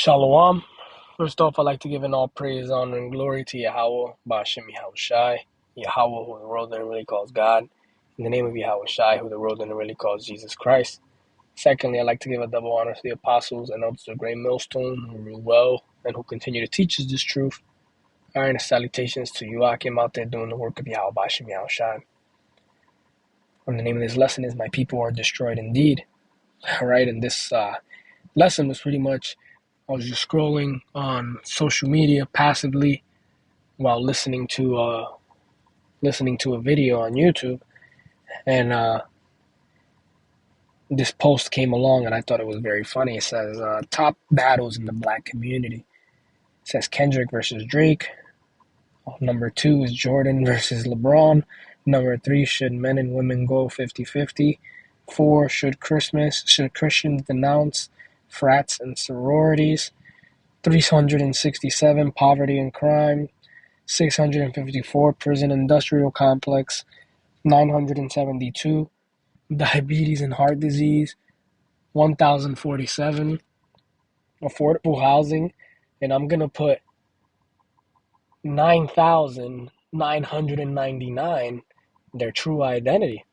Shalom. First off, I'd like to give an all praise, honor, and glory to Yahweh, Ba'ashem Yahushai, Yahweh, who the world didn't really calls God, in the name of Yahushai, who the world didn't really calls Jesus Christ. Secondly, I'd like to give a double honor to the apostles and elders of the great millstone who rule well and who continue to teach us this truth. And salutations to Joachim out there doing the work of Yahweh, Ba'ashem Yahushai. And the name of this lesson is My People Are Destroyed Indeed. All right, and this lesson was pretty much I was just scrolling on social media passively while listening to a video on YouTube, and this post came along, and I thought it was very funny. It says top battles in the black community. It says Kendrick versus Drake. Number 2 is Jordan versus LeBron. Number 3, should men and women go 50-50? 4, should Christians denounce frats and sororities? 367, poverty and crime. 654, prison industrial complex. 972, diabetes and heart disease. 1047, affordable housing. And I'm going to put 9,999, their true identity.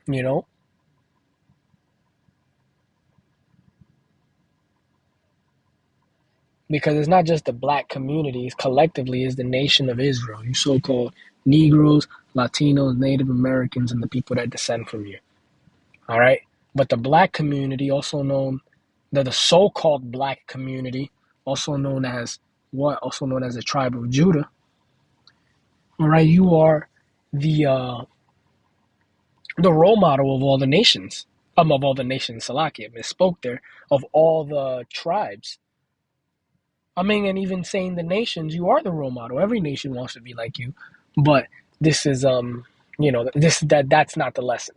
You know? Because it's not just the black communities, collectively is the nation of Israel, you so-called Negroes, Latinos, Native Americans, and the people that descend from you. All right? But the black community, also known, the so-called black community, also known as what? Also known as the tribe of Judah. All right, you are the role model of all the nations. Of all the nations, Salakia, misspoke there, of all the tribes. I mean, and even saying the nations, you are the role model. Every nation wants to be like you, but this is that's not the lesson.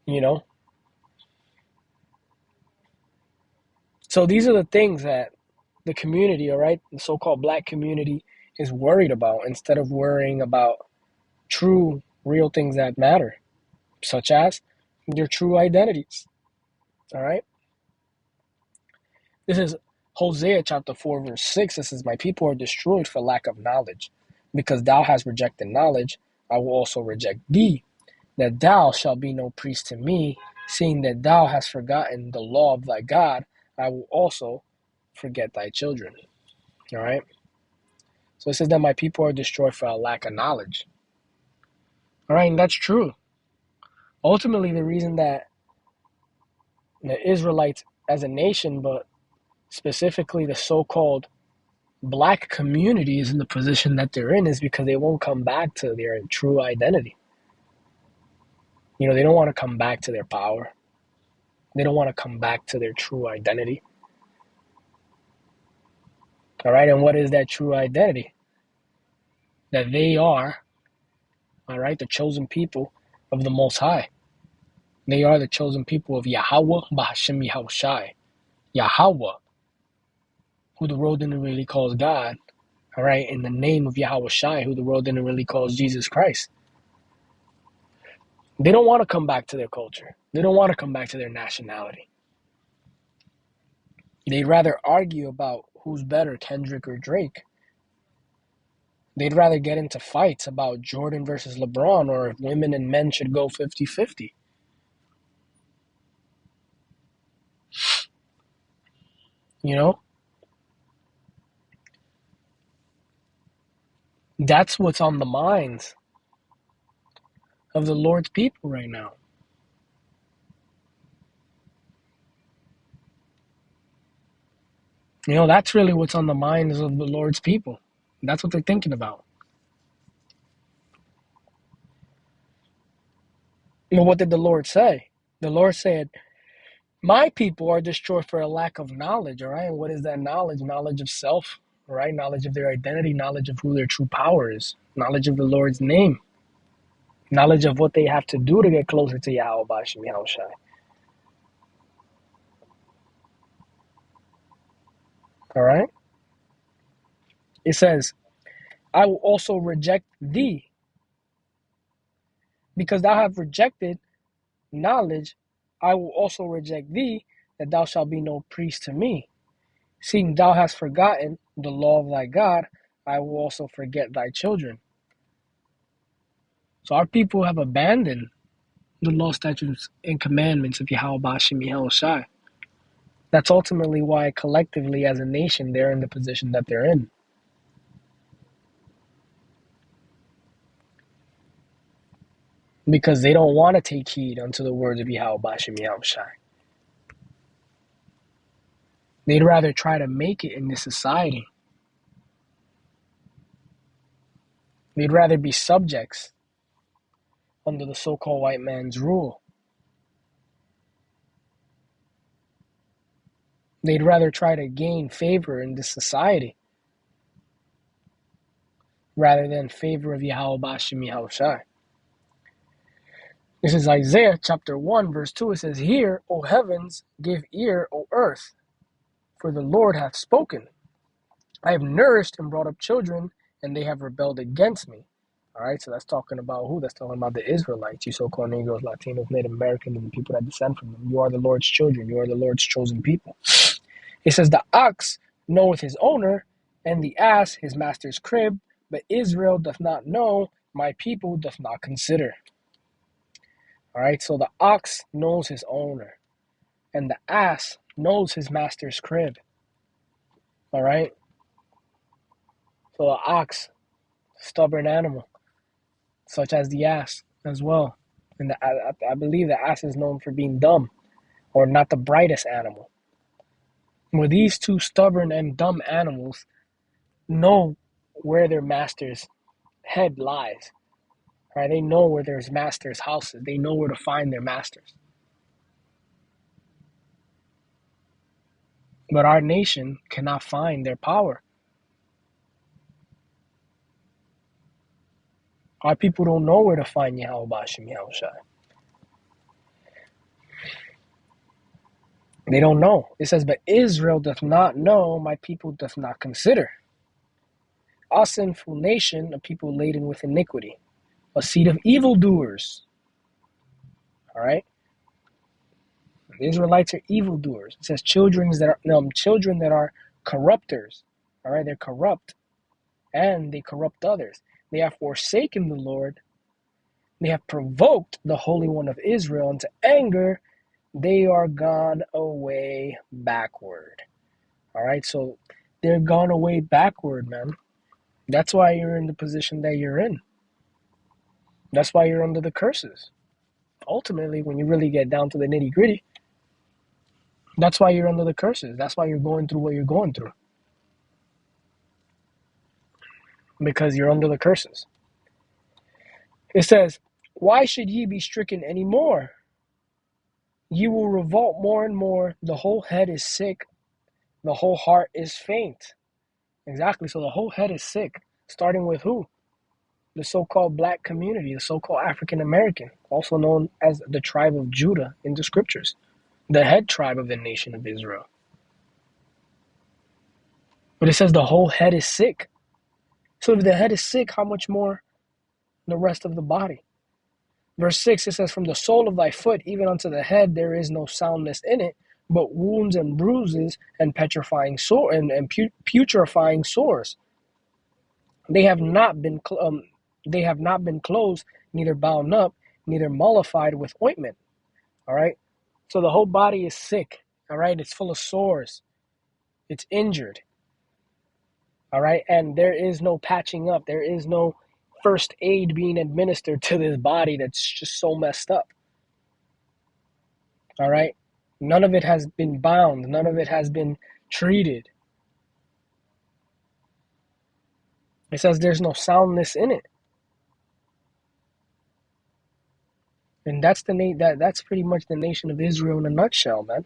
You know. So these are the things that the community, all right, the so-called black community, is worried about instead of worrying about true, real things that matter, such as their true identities. All right. This is Hosea chapter 4, verse 6. This is, my people are destroyed for lack of knowledge. Because thou hast rejected knowledge, I will also reject thee, that thou shalt be no priest to me, seeing that thou hast forgotten the law of thy God, I will also forget thy children. All right. So it says that my people are destroyed for a lack of knowledge. All right, and that's true. Ultimately, the reason that the Israelites as a nation, but specifically the so-called black community is in the position that they're in is because they won't come back to their true identity. You know, they don't want to come back to their power. They don't want to come back to their true identity. All right, and what is that true identity? That they are, all right, the chosen people of the Most High. They are the chosen people of Yahweh, Ba'ashem Yahushai. Yahweh, who the world didn't really calls God, all right, in the name of Yahushai, who the world didn't really calls Jesus Christ. They don't want to come back to their culture. They don't want to come back to their nationality. They'd rather argue about who's better, Kendrick or Drake. They'd rather get into fights about Jordan versus LeBron or if women and men should go 50-50. You know? That's what's on the minds of the Lord's people right now. You know, that's really what's on the minds of the Lord's people. That's what they're thinking about. Well, what did the Lord say? The Lord said, my people are destroyed for a lack of knowledge, all right? And what is that knowledge? Knowledge of self, all right? Knowledge of their identity, knowledge of who their true power is, knowledge of the Lord's name, knowledge of what they have to do to get closer to Yahweh Ba'ashem Yahushai. All right? It says, I will also reject thee, because thou hast rejected knowledge. I will also reject thee, that thou shalt be no priest to me. Seeing thou hast forgotten the law of thy God, I will also forget thy children. So our people have abandoned the law, statutes, and commandments of Yahweh Bashim Yahushai. That's ultimately why collectively as a nation they're in the position that they're in. Because they don't want to take heed unto the words of Yahweh Bashim Yahushai. They'd rather try to make it in this society. They'd rather be subjects under the so-called white man's rule. They'd rather try to gain favor in this society rather than favor of Yahweh Bashim Yahushai. This is Isaiah chapter 1 verse 2. It says, Hear, O heavens, give ear, O earth, for the Lord hath spoken. I have nourished and brought up children, and they have rebelled against me. All right, so that's talking about who? That's talking about the Israelites, you so-called Negroes, Latinos, Native Americans, and the people that descend from them. You are the Lord's children. You are the Lord's chosen people. It says, The ox knoweth his owner, and the ass his master's crib, but Israel doth not know, my people doth not consider. All right, so the ox knows his owner, and the ass knows his master's crib. All right, so the ox, stubborn animal, such as the ass as well. And I believe the ass is known for being dumb, or not the brightest animal. Well, these two stubborn and dumb animals know where their master's head lies. Right? They know where their master's house is. They know where to find their masters. But our nation cannot find their power. Our people don't know where to find Yahweh Bashim Yahushai. They don't know. It says, But Israel doth not know, my people doth not consider. A sinful nation, a people laden with iniquity, a seed of evildoers. All right? The Israelites are evildoers. It says children that are corrupters. All right? They're corrupt, and they corrupt others. They have forsaken the Lord. They have provoked the Holy One of Israel into anger. They are gone away backward. All right? So they're gone away backward, man. That's why you're in the position that you're in. That's why you're under the curses. Ultimately, when you really get down to the nitty-gritty, that's why you're under the curses. That's why you're going through what you're going through. Because you're under the curses. It says, Why should ye be stricken any more? Ye will revolt more and more. The whole head is sick. The whole heart is faint. Exactly. So the whole head is sick. Starting with who? The so-called black community, the so-called African American, also known as the tribe of Judah in the scriptures, the head tribe of the nation of Israel. But it says the whole head is sick. So if the head is sick, how much more the rest of the body? Verse 6, it says, From the sole of thy foot even unto the head there is no soundness in it, but wounds and bruises and putrefying sores. They have not been closed, neither bound up, neither mollified with ointment. All right. So the whole body is sick. All right. It's full of sores. It's injured. All right. And there is no patching up. There is no first aid being administered to this body that's just so messed up. All right. None of it has been bound. None of it has been treated. It says there's no soundness in it. And that's that's pretty much the nation of Israel in a nutshell, man.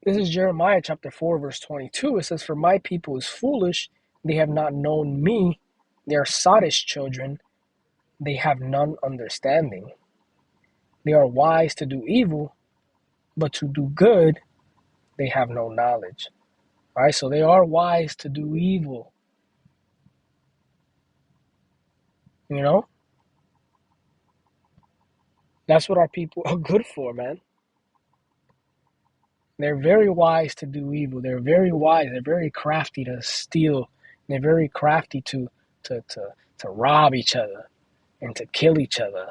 This is Jeremiah chapter 4, verse 22. It says, For my people is foolish. They have not known me. They are sottish children. They have none understanding. They are wise to do evil, but to do good, they have no knowledge. All right, so they are wise to do evil. You know? That's what our people are good for, man. They're very wise to do evil. They're very wise. They're very crafty to steal. They're very crafty to, to, to rob each other and to kill each other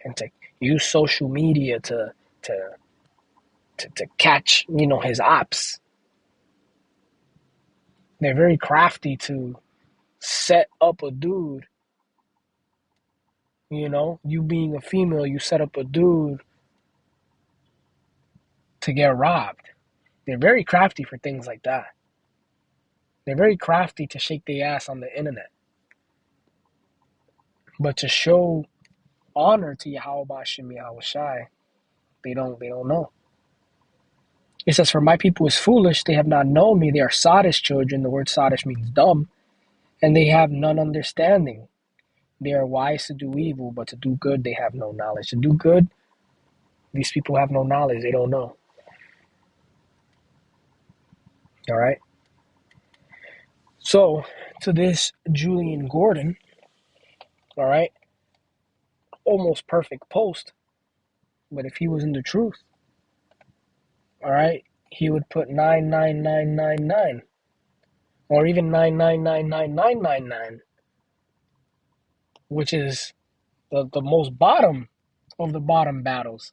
and to use social media to, to catch, his ops. They're very crafty to set up a dude, you being a female, you set up a dude to get robbed. They're very crafty for things like that. They're very crafty to shake their ass on the internet. But to show honor to Yahweh Shem Yahweh Shai, they don't know. It says, "For my people is foolish, they have not known me, they are sottish children." The word sottish means dumb, and they have none understanding. They are wise to do evil, but to do good they have no knowledge. To do good, these people have no knowledge, they don't know. Alright? So, to this Julian Gordon, alright, almost perfect post, but if he was in the truth, alright, he would put 99999 or even 9999999, which is the most bottom of the bottom battles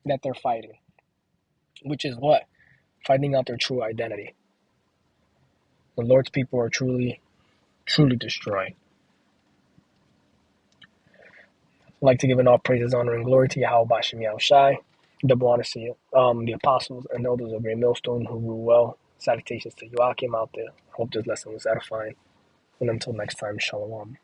that they're fighting, which is what? Finding out their true identity. The Lord's people are truly, truly destroyed. I'd like to give an all praises, honor, and glory to Yahweh Bashem Yahushai. Double honor to the apostles and elders of Great Millstone who rule well. Salutations to Joachim out there. Hope this lesson was edifying. And until next time, Shalom.